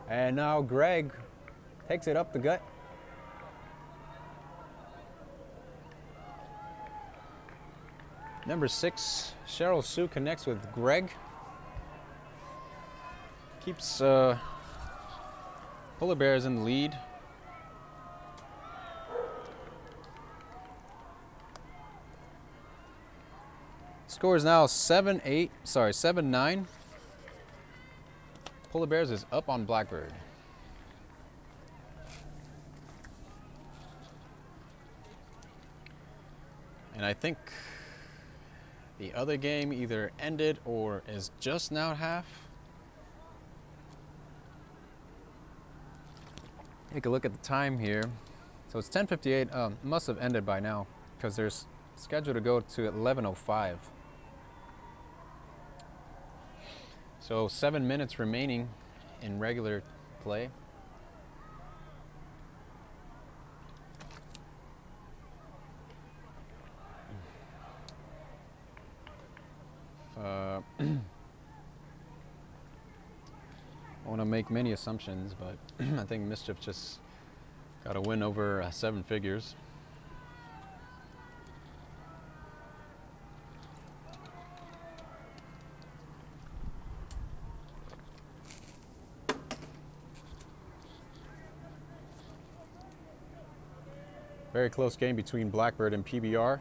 And now Greg takes it up the gut. Number 6, Cheryl Sue connects with Greg. Keeps Polar Bears in the lead. Score is now 7-9. Polar Bears is up on Blackbird. And I think the other game either ended or is just now at half. Take a look at the time here. So it's 10:58. Must have ended by now because they're scheduled to go to 11:05. So 7 minutes remaining in regular play. I want to make many assumptions, but I think Mischief just got a win over 7 figures. Very close game between Blackbird and PBR.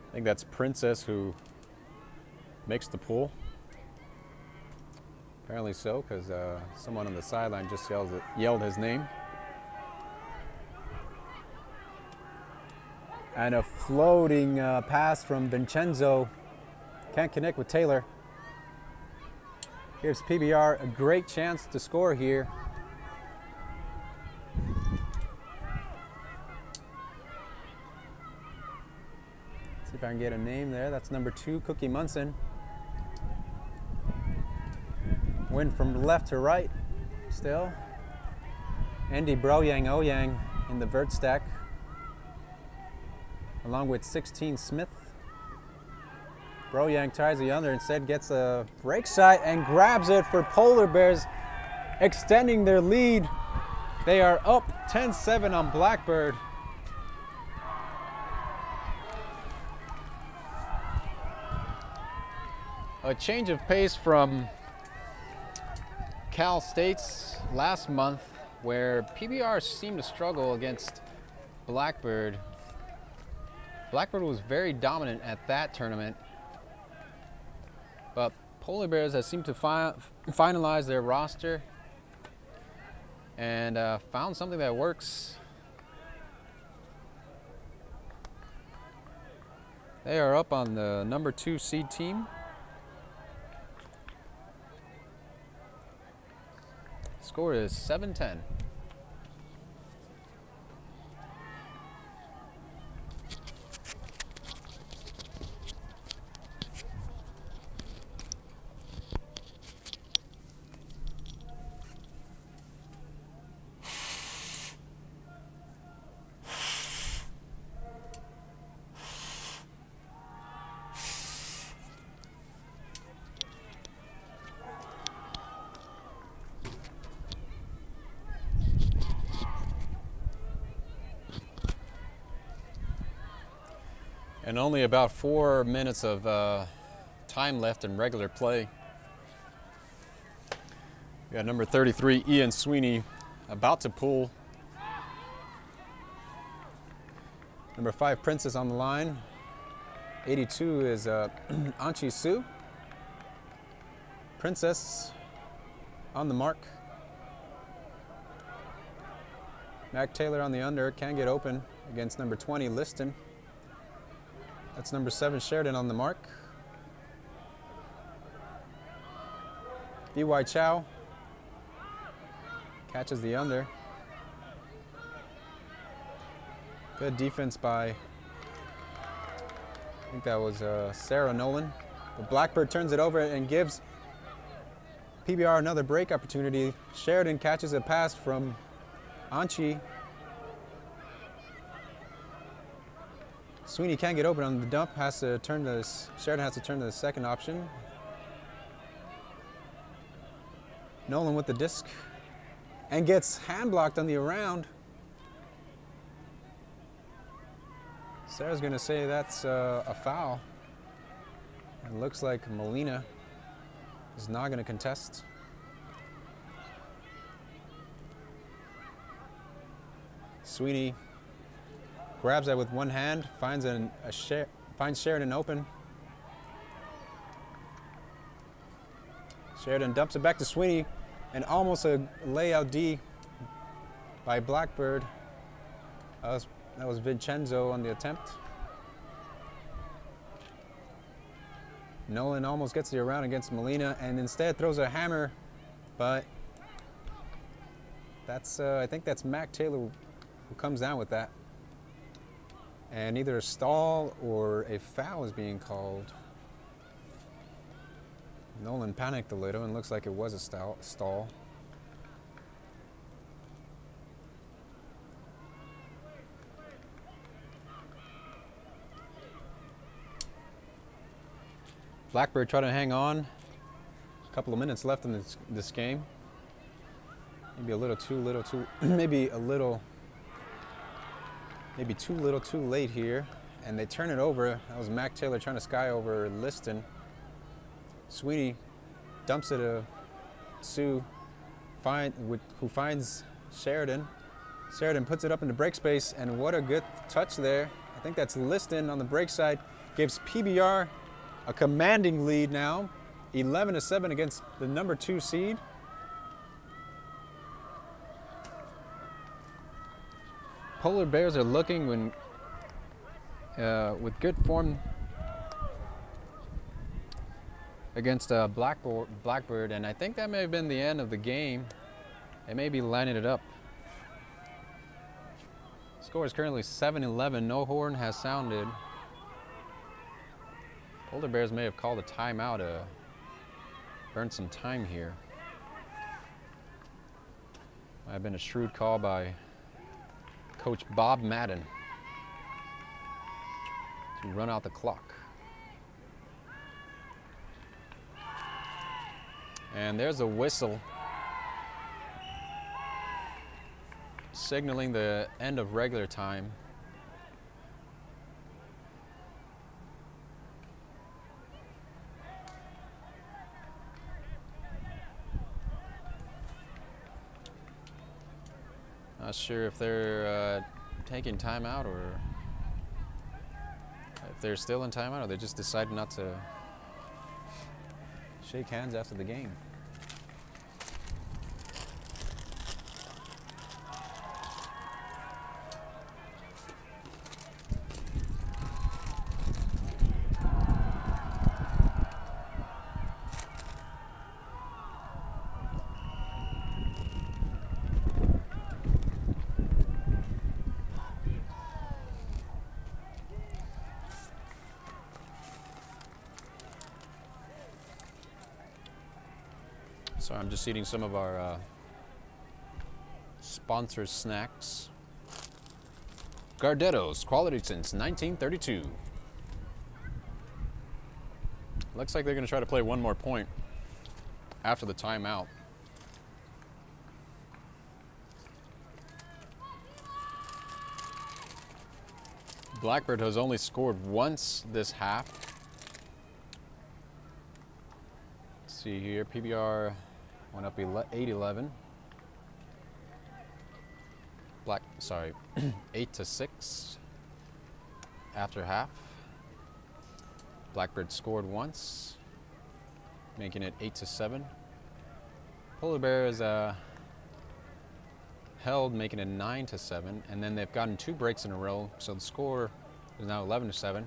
I think that's Princess who makes the pull. Apparently so, because someone on the sideline just yelled his name. And a floating pass from Vincenzo. Can't connect with Taylor. Gives PBR a great chance to score here. See if I can get a name there. That's number 2, Cookie Munson. Win from left to right still. Andy Broyang Oyang in the vert stack, along with 16 Smith. Broyang tries the under, instead gets a break shot and grabs it for Polar Bears, extending their lead. They are up 10-7 on Blackbird. A change of pace from Cal State's last month, where PBR seemed to struggle against Blackbird. Blackbird was very dominant at that tournament, but Polar Bears has seemed to finalize their roster and found something that works. They are up on the number 2 seed team. Score is 7-10. And only about 4 minutes of time left in regular play. We got number 33, Ian Sweeney, about to pull. Number 5, Princess on the line. 82 is Anchi Su. Princess on the mark. Mac Taylor on the under, can get open against number 20, Liston. That's number 7, Sheridan on the mark. D.Y. Chow catches the under. Good defense by, I think that was Sarah Nolan. But Blackbird turns it over and gives PBR another break opportunity. Sheridan catches a pass from Anchi. Sweeney can't get open on the dump. Sheridan has to turn to the second option. Nolan with the disc and gets hand blocked on the around. Sarah's going to say that's a foul. And looks like Molina is not going to contest. Sweeney grabs that with one hand, finds Sheridan open. Sheridan dumps it back to Sweeney, and almost a layout D by Blackbird. That was Vincenzo on the attempt. Nolan almost gets the around against Molina and instead throws a hammer, but that's I think that's Mac Taylor who comes down with that. And either a stall or a foul is being called. Nolan panicked a little and looks like it was a stall. Blackbird trying to hang on. A couple of minutes left in this game. Maybe too little too late here. And they turn it over. That was Mac Taylor trying to sky over Liston. Sweeney dumps it to Sue, who finds Sheridan. Sheridan puts it up into break space, and what a good touch there. I think that's Liston on the break side. Gives PBR a commanding lead now, 11-7 against the number 2 seed. Polar Bears are looking with good form against Blackbird, and I think that may have been the end of the game. They may be lining it up. Score is currently 7-11. No horn has sounded. Polar Bears may have called a timeout to burn some time here. Might have been a shrewd call by Coach Bob Madden to run out the clock. And there's a whistle signaling the end of regular time. Not sure if they're taking timeout or if they're still in timeout, or they just decided not to shake hands after the game. So I'm just eating some of our sponsor snacks. Gardetto's, quality since 1932. Looks like they're going to try to play one more point after the timeout. Blackbird has only scored once this half. Let's see here, PBR went up 8-11. 8-6. after half. Blackbird scored once, making it 8-7. Polar Bears held, making it 9-7, and then they've gotten 2 breaks in a row, so the score is now 11-7.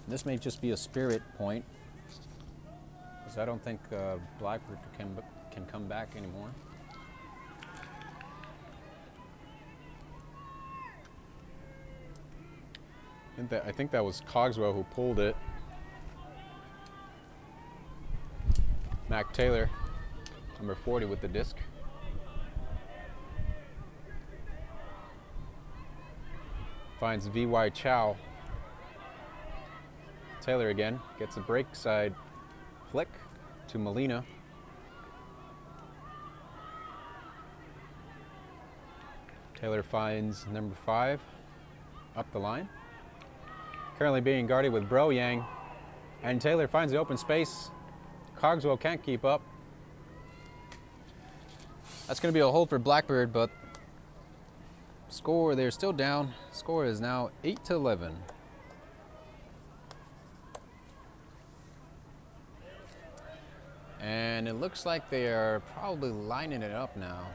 This may just be a spirit point, because I don't think Blackbird can come back anymore. I think that was Cogswell who pulled it. Mac Taylor, number 40 with the disc. Finds V.Y. Chow. Taylor again gets a break side flick to Molina. Taylor finds number 5 up the line. Currently being guarded with Bro Yang. And Taylor finds the open space. Cogswell can't keep up. That's going to be a hold for Blackbird, but score, they're still down. Score is now 8-11. And it looks like they are probably lining it up now.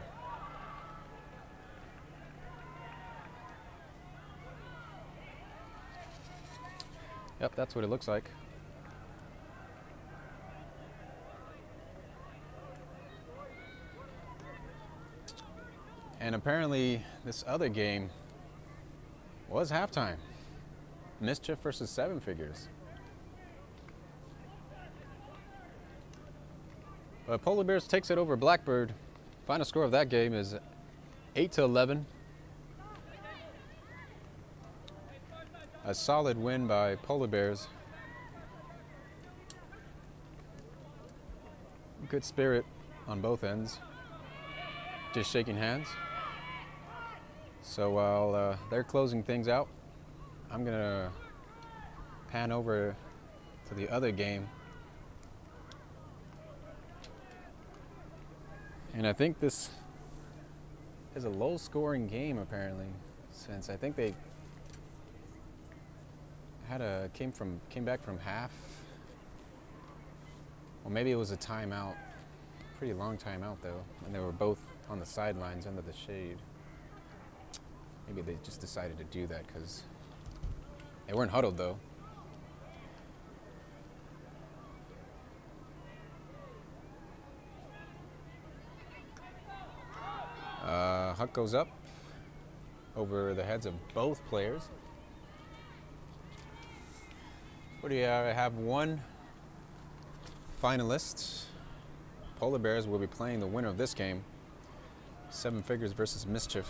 Yep, that's what it looks like. And apparently this other game was halftime. Mischief versus Seven Figures. But Polar Bears takes it over Blackbird. Final score of that game is 8-11. A solid win by Polar Bears. Good spirit on both ends. Just shaking hands. So while they're closing things out, I'm gonna pan over to the other game. And I think this is a low-scoring game apparently, since I think they had came back from half. Well, maybe it was a timeout. Pretty long timeout though, and they were both on the sidelines under the shade. Maybe they just decided to do that because they weren't huddled though. Huck goes up over the heads of both players. What do you have? One finalist. Polar Bears will be playing the winner of this game. Seven Figures versus Mischief.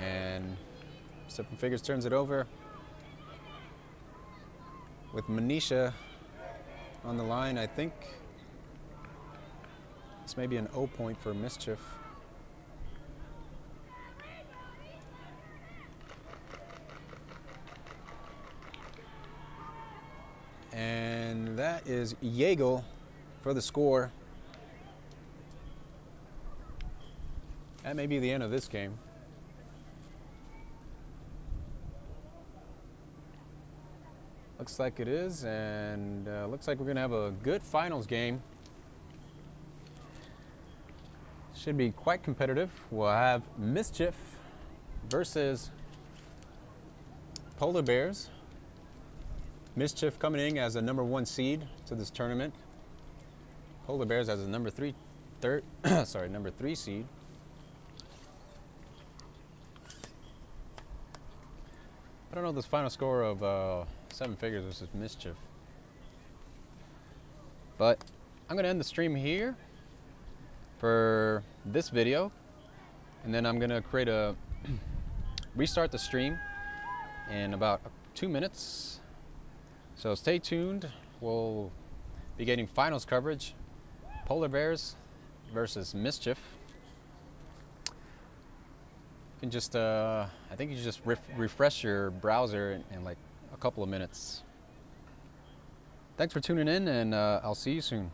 And Seven Figures turns it over with Manisha on the line. I think this may be an O point for Mischief. And that is Yeagle for the score. That may be the end of this game. Looks like it is, and looks like we're going to have a good finals game. Should be quite competitive. We'll have Mischief versus Polar Bears. Mischief coming in as a #1 seed to this tournament. Polar Bears as a number 3 seed. I don't know this final score of Seven Figures versus Mischief. But I'm going to end the stream here for this video. And then I'm going to create a restart the stream in about 2 minutes. So stay tuned. We'll be getting finals coverage. Polar Bears versus Mischief. You can just, I think you just refresh your browser in like a couple of minutes. thanks for tuning in, and I'll see you soon.